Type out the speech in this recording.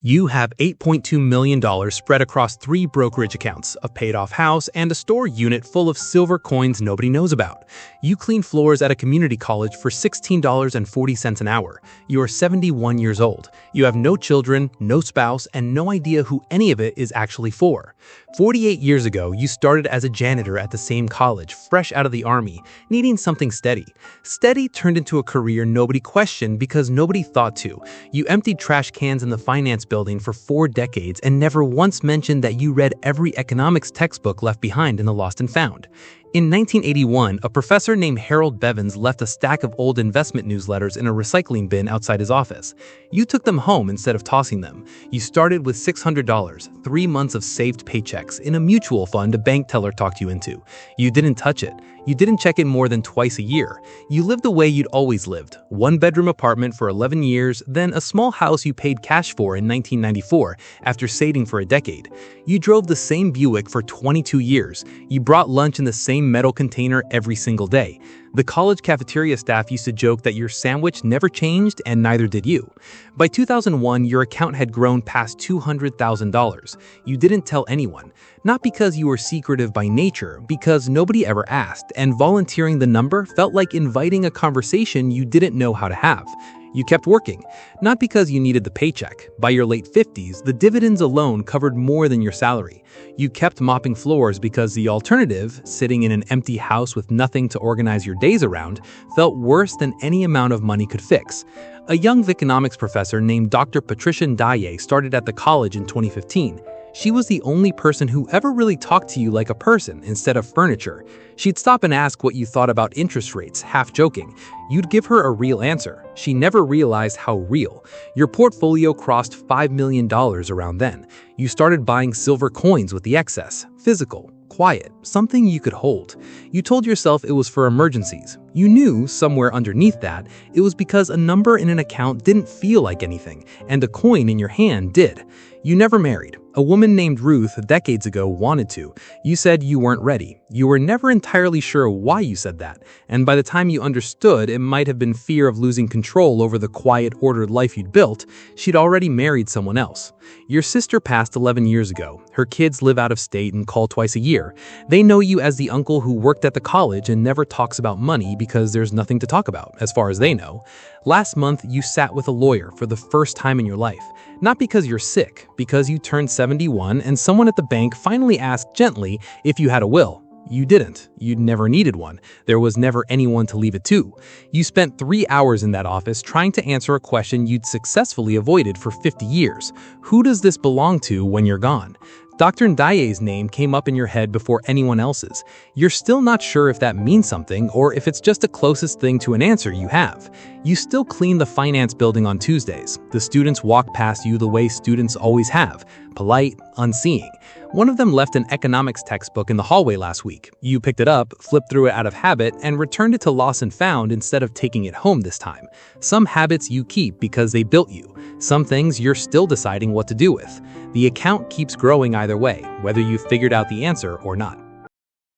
You have $8.2 million spread across 3 brokerage accounts, a paid-off house, and a store unit full of silver coins nobody knows about. You clean floors at a community college for $16.40 an hour. You are 71 years old. You have no children, no spouse, and no idea who any of it is actually for. 48 years ago, you started as a janitor at the same college, fresh out of the army, needing something steady. Steady turned into a career nobody questioned because nobody thought to. You emptied trash cans in the finance building for 4 decades and never once mentioned that you read every economics textbook left behind in the Lost and Found. In 1981, a professor named Harold Bevins left a stack of old investment newsletters in a recycling bin outside his office. You took them home instead of tossing them. You started with $600, 3 months of saved paychecks, in a mutual fund a bank teller talked you into. You didn't touch it. You didn't check it more than twice a year. You lived the way you'd always lived. 1-bedroom apartment for 11 years, then a small house you paid cash for in 1994 after saving for a decade. You drove the same Buick for 22 years. You brought lunch in the same metal container every single day. The college cafeteria staff used to joke that your sandwich never changed, and neither did you. By 2001, your account had grown past $200,000. You didn't tell anyone. Not because you were secretive by nature, because nobody ever asked, and volunteering the number felt like inviting a conversation you didn't know how to have. You kept working, not because you needed the paycheck. By your late 50s, the dividends alone covered more than your salary. You kept mopping floors because the alternative, sitting in an empty house with nothing to organize your days around, felt worse than any amount of money could fix. A young economics professor named Dr. Patricia Ndaye started at the college in 2015. She was the only person who ever really talked to you like a person instead of furniture. She'd stop and ask what you thought about interest rates, half joking. You'd give her a real answer. She never realized how real. Your portfolio crossed $5 million around then. You started buying silver coins with the excess, physical, quiet, something you could hold. You told yourself it was for emergencies. You knew, somewhere underneath that, it was because a number in an account didn't feel like anything, and a coin in your hand did. You never married. A woman named Ruth decades ago wanted to. You said you weren't ready. You were never entirely sure why you said that, and by the time you understood, it might have been fear of losing control over the quiet, ordered life you'd built. She'd already married someone else. Your sister passed 11 years ago. Her kids live out of state and call twice a year. They know you as the uncle who worked at the college and never talks about money because there's nothing to talk about, as far as they know. Last month, you sat with a lawyer for the first time in your life. Not because you're sick, because you turned 71 and someone at the bank finally asked gently if you had a will. You didn't. You'd never needed one. There was never anyone to leave it to. You spent 3 hours in that office trying to answer a question you'd successfully avoided for 50 years. Who does this belong to when you're gone? Dr. Ndaye's name came up in your head before anyone else's. You're still not sure if that means something or if it's just the closest thing to an answer you have. You still clean the finance building on Tuesdays. The students walk past you the way students always have, polite, unseeing. One of them left an economics textbook in the hallway last week. You picked it up, flipped through it out of habit, and returned it to Lost and Found instead of taking it home this time. Some habits you keep because they built you. Some things you're still deciding what to do with. The account keeps growing either way, whether you've figured out the answer or not.